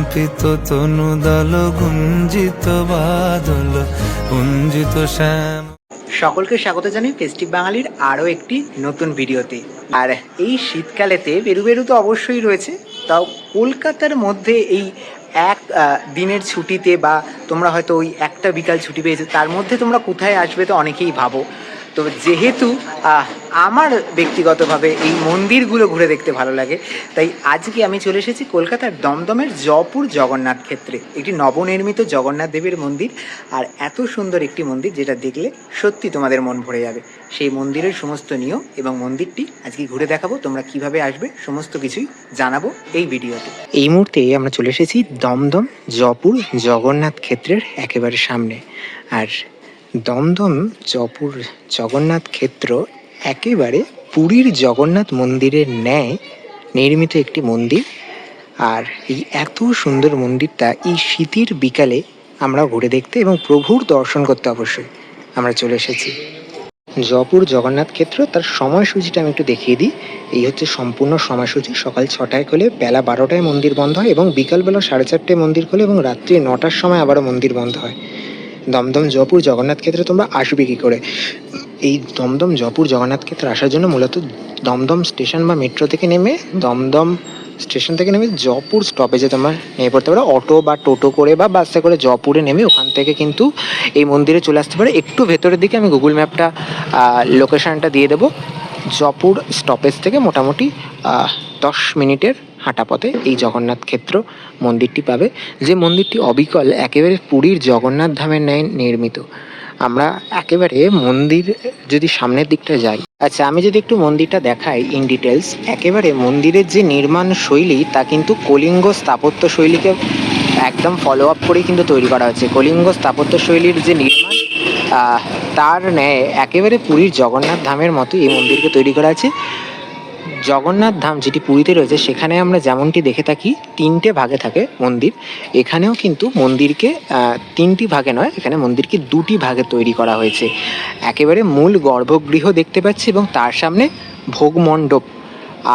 কম্পিত তনুদল গুঞ্জিত বাদল গুঞ্জিত শ্যাম। সকলকে স্বাগত জানাই ফেস্টিভ বাঙালির আরও একটি নতুন ভিডিওতে। আর এই শীতকালেতে বেরু তো অবশ্যই রয়েছে, তাও কলকাতার মধ্যে এই এক দিনের ছুটিতে বা তোমরা হয়তো ওই একটা বিকাল ছুটি পেয়েছো, তার মধ্যে তোমরা কোথায় আসবে তো অনেকেই ভাবো। তো যেহেতু আমার ব্যক্তিগতভাবে এই মন্দিরগুলো ঘুরে দেখতে ভালো লাগে, তাই আজকে আমি চলে এসেছি কলকাতার দমদমের জয়পুর জগন্নাথ ক্ষেত্রে, একটি নবনির্মিত জগন্নাথ দেবের মন্দির। আর এত সুন্দর একটি মন্দির যেটা দেখলে সত্যি তোমাদের মন ভরে যাবে। সেই মন্দিরের সমস্ত নিয়ম এবং মন্দিরটি আজকে ঘুরে দেখাবো, তোমরা কিভাবে আসবে সমস্ত কিছুই জানাবো এই ভিডিওতে। এই মুহূর্তে আমরা চলে এসেছি দমদম জয়পুর জগন্নাথ ক্ষেত্রের একেবারে সামনে। আর দমদম জয়পুর জগন্নাথ ক্ষেত্র একেবারে পুরীর জগন্নাথ মন্দিরের ন্যায় নির্মিত একটি মন্দির। আর এই এত সুন্দর মন্দিরটা এই শীতের বিকালে আমরা ঘুরে দেখতে এবং প্রভুর দর্শন করতে অবশ্যই আমরা চলে এসেছি। জয়পুর জগন্নাথ ক্ষেত্র, তার সময়সূচিটা আমি একটু দেখিয়ে দিই। এই হচ্ছে সম্পূর্ণ সময়সূচি। সকাল 6টায় খোলে, বেলা 12টায় মন্দির বন্ধ হয় এবং বিকালবেলা 4:30টায় মন্দির খোলে এবং রাত্রি 9টার সময় আবারও মন্দির বন্ধ হয়। দমদম জয়পুর জগন্নাথ ক্ষেত্রে তোমরা আসবে কী করে? এই দমদম জয়পুর জগন্নাথ ক্ষেত্রে আসার জন্য মূলত দমদম স্টেশন বা মেট্রো থেকে নেমে, দমদম স্টেশন থেকে নেমে জয়পুর স্টপেজে তোমরা নেমে পড়তে পারো। অটো বা টোটো করে বা বাসে করে জয়পুরে নেমে ওখান থেকে কিন্তু এই মন্দিরে চলে আসতে পারে। একটু ভেতরের দিকে আমি গুগল ম্যাপটা লোকেশানটা দিয়ে দেবো। জয়পুর স্টপেজ থেকে মোটামুটি 10 মিনিটের হাঁটা পথে এই জগন্নাথ ক্ষেত্র মন্দিরটি পাবে, যে মন্দিরটি অবিকল একেবারে পুরীর জগন্নাথ ধামের ন্যায় নির্মিত। আমরা একেবারে মন্দির যদি সামনের দিকটা যাই, আচ্ছা আমি যদি একটু মন্দিরটা দেখাই ইন ডিটেলস, একেবারে মন্দিরের যে নির্মাণ শৈলী তা কিন্তু কলিঙ্গ স্থাপত্য শৈলীকে একদম ফলো আপ করেই কিন্তু তৈরি করা হয়েছে। কলিঙ্গ স্থাপত্য শৈলীর যে নির্মাণ তার ন্যায় একেবারে পুরীর জগন্নাথ ধামের মতো এই মন্দিরকে তৈরি করা আছে। জগন্নাথ ধাম যেটি পুরীতে রয়েছে সেখানে আমরা যেমনটি দেখে থাকি 3টে ভাগে থাকে মন্দির, এখানেও কিন্তু মন্দিরকে 3টি ভাগে নয়, এখানে মন্দিরকে 2টি ভাগে তৈরি করা হয়েছে। একেবারে মূল গর্ভগৃহ দেখতে পাচ্ছি এবং তার সামনে ভোগ মণ্ডপ।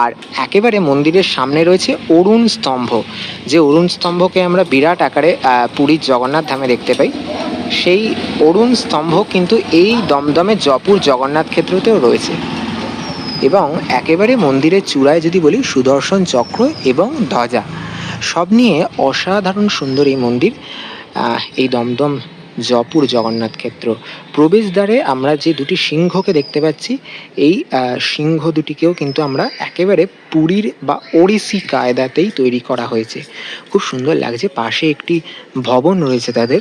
আর একেবারে মন্দিরের সামনে রয়েছে অরুণ স্তম্ভ, যে অরুণ স্তম্ভকে আমরা বিরাট আকারে পুরীর জগন্নাথ ধামে দেখতে পাই। সেই অরুণ স্তম্ভ কিন্তু এই দমদমে জয়পুর জগন্নাথ ক্ষেত্রতেও রয়েছে। এবং একেবারে মন্দিরের চূড়ায় যদি বলি সুদর্শন চক্র এবং ধ্বজা সব নিয়ে অসাধারণ সুন্দর এই মন্দির। এই দমদম জয়পুর জগন্নাথ ক্ষেত্র প্রবেশদ্বারে আমরা যে দুটি সিংহকে দেখতে পাচ্ছি, এই সিংহ দুটিকেও কিন্তু আমরা একেবারে পুরীর বা ওড়িশি কায়দাতেই তৈরি করা হয়েছে, খুব সুন্দর লাগছে। পাশে একটি ভবন রয়েছে তাদের,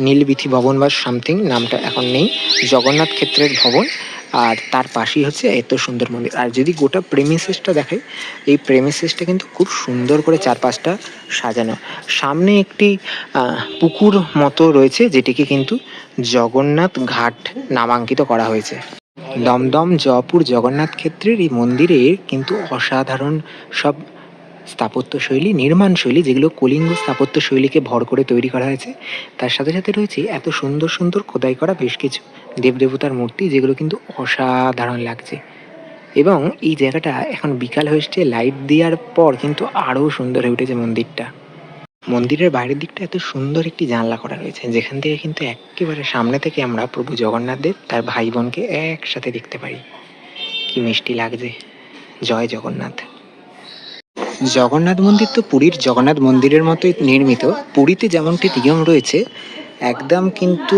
নীলবিথি ভবন বা সামথিং, নামটা এখন নেই, জগন্নাথ ক্ষেত্রের ভবন। আর তার পাশেই হচ্ছে এত সুন্দর মন্দির। আর যদি গোটা প্রেমিসেসটা দেখাই, এই প্রেমিসেসটা কিন্তু খুব সুন্দর করে চারপাশটা সাজানো। সামনে একটি পুকুর মতো রয়েছে যেটিকে কিন্তু জগন্নাথ ঘাট নামাঙ্কিত করা হয়েছে। দমদম জয়পুর জগন্নাথ ক্ষেত্রের এই মন্দিরে কিন্তু অসাধারণ সব স্থাপত্যশৈলী, নির্মাণশৈলী, যেগুলো কলিঙ্গ স্থাপত্যশৈলীকে ভর করে তৈরি করা হয়েছে। তার সাথে সাথে রয়েছে এত সুন্দর সুন্দর খোদাই করা বেশ কিছু দেবদেবতার মূর্তি, যেগুলো কিন্তু অসাধারণ লাগছে। এবং এই জায়গাটা এখন বিকাল হয়ে এসছে, লাইট দেওয়ার পর কিন্তু আরও সুন্দর হয়ে উঠেছে মন্দিরটা। মন্দিরের বাইরের দিকটা এত সুন্দর একটি জানলা করা রয়েছে, যেখান থেকে কিন্তু একেবারে সামনে থেকে আমরা প্রভু জগন্নাথ দেব তার ভাই বোনকে একসাথে দেখতে পারি। কি মিষ্টি লাগছে। জয় জগন্নাথ। জগন্নাথ মন্দির তো পুরীর জগন্নাথ মন্দিরের মতোই নির্মিত। পুরীতে যেমনটি নিয়ম রয়েছে একদম কিন্তু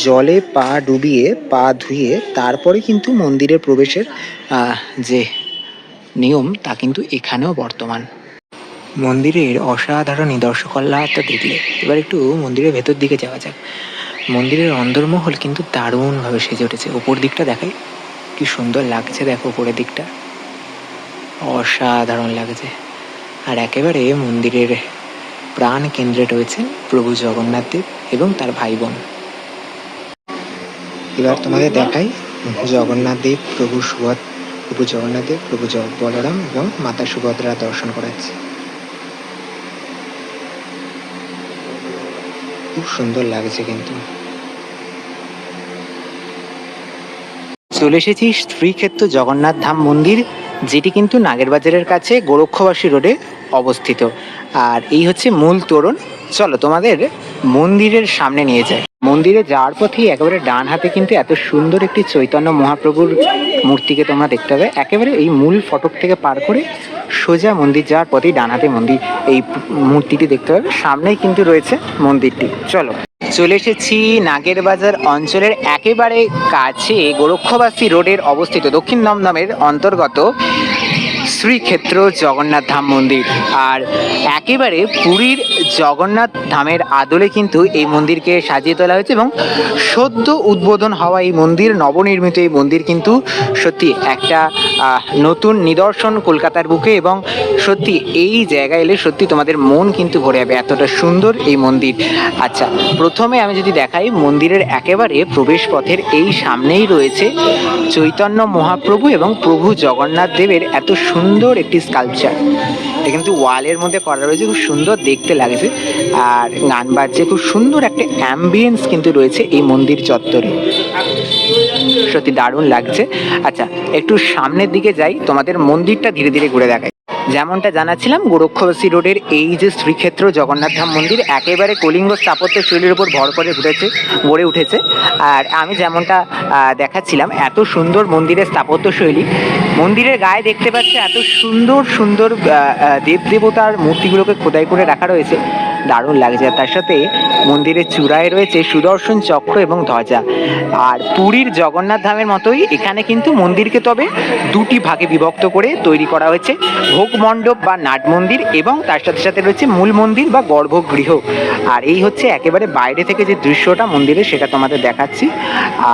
জলে পা ডুবিয়ে পা ধুয়ে তারপরে কিন্তু মন্দিরে প্রবেশের যে নিয়ম তা কিন্তু এখানেও বর্তমান। মন্দিরের অসাধারণ নিদর্শকলাটা দেখলে এবার একটু মন্দিরের ভেতর দিকে যাওয়া যাক। মন্দিরের অন্দরমহল কিন্তু দারুণভাবে সেজে উঠেছে। ওপর দিকটা দেখাই, কি সুন্দর লাগছে দেখো ওপরের দিকটা, অসাধারণ লাগছে। আর একেবারে মন্দিরের প্রাণ কেন্দ্রে রয়েছেন প্রভু জগন্নাথ দেব এবং তার ভাই বোন। এবার তোমাদের দেখাই জগন্নাথ দেব, প্রভু জগন্নাথ দেব, প্রভু বলরাম এবং মাতা সুভদ্রা দর্শন করাচ্ছে। খুব সুন্দর লাগছে কিন্তু। চলে এসেছি শ্রীক্ষেত্র জগন্নাথ ধাম মন্দির, যেটি কিন্তু নাগেরবাজারের কাছে গোরক্ষবাসী রোডে অবস্থিত। আর এই হচ্ছে মূল তোরণ। চলো তোমাদের মন্দিরের সামনে নিয়ে যাই। মন্দিরে যাওয়ার পথেই একেবারে ডান হাতে কিন্তু এত সুন্দর একটি চৈতন্য মহাপ্রভুর মূর্তিকে তোমরা দেখতে পাবে। একেবারে এই মূল ফটক থেকে পার করে সোজা মন্দির যাওয়ার পথেই ডান হাতে মন্দির এই মূর্তিটি দেখতে পাবে। সামনেই কিন্তু রয়েছে মন্দিরটি। চলো, চলে এসেছি নাগেরবাজার অঞ্চলের একেবারে কাছে গোরক্ষবাসী রোডের অবস্থিত দক্ষিণ দমদমের অন্তর্গত শ্রীক্ষেত্র জগন্নাথ ধাম মন্দির। আর একেবারে পুরীর জগন্নাথ ধামের আদলে কিন্তু এই মন্দিরকে সাজিয়ে তোলা হয়েছে এবং সদ্য উদ্বোধন হওয়া এই মন্দির, নবনির্মিত এই মন্দির কিন্তু সত্যি একটা নতুন নিদর্শন কলকাতার বুকে। এবং সত্যি এই জায়গায় এলে সত্যি তোমাদের মন কিন্তু ভরে যাবে, এতটা সুন্দর এই মন্দির। আচ্ছা, প্রথমে আমি যদি দেখাই, মন্দিরের একেবারে প্রবেশ পথের এই সামনেই রয়েছে চৈতন্য মহাপ্রভু এবং প্রভু জগন্নাথ দেবের এত সুন্দর একটি স্কাল্পচার। এটা কিন্তু ওয়ালের মধ্যে করা রয়েছে, খুব সুন্দর দেখতে লাগছে। আর গান বাজছে, খুব সুন্দর একটা অ্যাম্বিয়েন্স কিন্তু রয়েছে এই মন্দির চত্বরে, সত্যি দারুণ লাগছে। আচ্ছা, একটু সামনের দিকে যাই, তোমাদের মন্দিরটা ধীরে ধীরে ঘুরে দেখাই। যেমনটা জানাচ্ছিলাম, গোরক্ষবাসী রোডের এই যে শ্রীক্ষেত্র জগন্নাথ ধাম মন্দির একেবারে কলিঙ্গ স্থাপত্য শৈলীর উপর ভর করে গড়ে উঠেছে। আর আমি যেমনটা দেখাচ্ছিলাম, এত সুন্দর মন্দিরের স্থাপত্য শৈলী। মন্দিরের গায়ে দেখতে পাচ্ছে এত সুন্দর সুন্দর দেবদেবতার মূর্তিগুলোকে খোদাই করে রাখা রয়েছে, দারুণ লাগছে। তার সাথে মন্দিরের চূড়ায় রয়েছে সুদর্শন চক্র এবং ধ্বজা। আর পুরীর জগন্নাথ ধামের মতোই এখানে কিন্তু মন্দিরকে তবে দুটি ভাগে বিভক্ত করে তৈরি করা হয়েছে, ভোগ মণ্ডপ বা নাট মন্দির এবং তার সাথে সাথে রয়েছে মূল মন্দির বা গর্ভগৃহ। আর এই হচ্ছে একেবারে বাইরে থেকে যে দৃশ্যটা মন্দিরের, সেটা তোমাদের দেখাচ্ছি।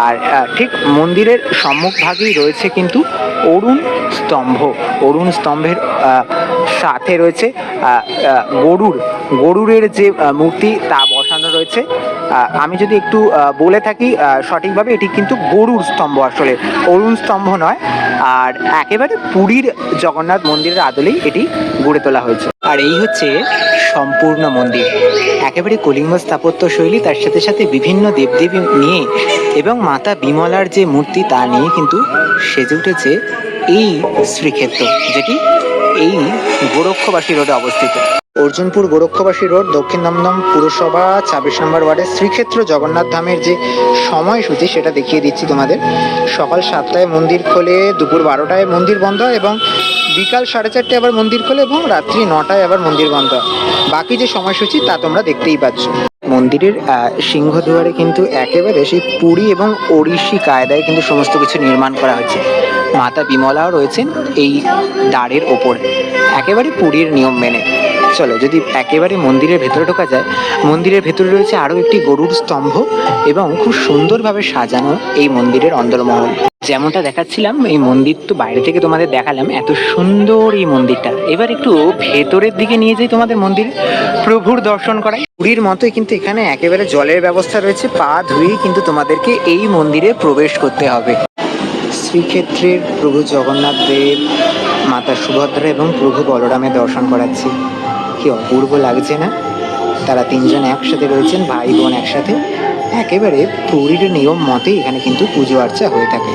আর ঠিক মন্দিরের সম্মুখভাগেই রয়েছে কিন্তু অরুণ স্তম্ভ। অরুণ স্তম্ভের সাথে রয়েছে গরুরের যে মূর্তি তা বসানো রয়েছে। আমি যদি একটু বলে থাকি সঠিকভাবে, এটি কিন্তু গরুর স্তম্ভ, আসলে অরুণ স্তম্ভ নয়। আর একেবারে পুরীর জগন্নাথ মন্দিরের আদলেই এটি গড়ে তোলা হয়েছে। আর এই হচ্ছে সম্পূর্ণ মন্দির, একেবারে কলিঙ্গ স্থাপত্য শৈলী, তার সাথে সাথে বিভিন্ন দেবদেবী নিয়ে এবং মাতা বিমলার যে মূর্তি তা নিয়ে কিন্তু সেজে উঠেছে এই শ্রীক্ষেত্র, যেটি এই গোরক্ষবাসী রোডে অবস্থিত। অর্জুনপুর গোরক্ষবাসী রোড, দক্ষিণ দমদম পুরসভা 26 নম্বর ওয়ার্ডের শ্রীক্ষেত্র জগন্নাথ ধামের যে সময়সূচি সেটা দেখিয়ে দিচ্ছি তোমাদের। সকাল 7টায় মন্দির খোলে, দুপুর 12টায় মন্দির বন্ধ হয় এবং বিকাল 4:30 আবার মন্দির খোলে এবং রাত্রি 9টায় আবার মন্দির বন্ধ হয়। বাকি যে সময়সূচি তা তোমরা দেখতেই পাচ্ছ। মন্দিরের সিংহদুয়ারে কিন্তু একেবারে সেই পুরী এবং ওড়িশি কায়দায় কিন্তু সমস্ত কিছু নির্মাণ করা হয়েছে। মাতা বিমলাও রয়েছেন এই দ্বারের ওপর, একেবারে পুরীর নিয়ম মেনে। চলো, যদি একেবারে মন্দিরের ভেতরে ঢোকা যায়, মন্দিরের ভেতরে রয়েছে আরও একটি গরুর স্তম্ভ এবং খুব সুন্দরভাবে সাজানো এই মন্দিরের অন্দরমহল। যেমনটা দেখাচ্ছিলাম, এই মন্দির তো বাইরে থেকে তোমাদের দেখালাম, এত সুন্দর এই মন্দিরটা। এবার একটু ভেতরের দিকে নিয়ে যাই, তোমাদের মন্দির প্রভুর দর্শন করাই। পুরীর মতোই কিন্তু এখানে একেবারে জলের ব্যবস্থা রয়েছে, পা ধুয়েই কিন্তু তোমাদেরকে এই মন্দিরে প্রবেশ করতে হবে। শ্রীক্ষেত্রের প্রভু জগন্নাথ দেব, মাতা সুভদ্রা এবং প্রভু বলরামের দর্শন করাচ্ছি। কি অপূর্ব লাগছে না? তারা তিনজন একসাথে রয়েছেন, ভাই বোন একসাথে। একেবারে পুরীর নিয়ম মতে এখানে কিন্তু পুজো আর্চা হয়ে থাকে।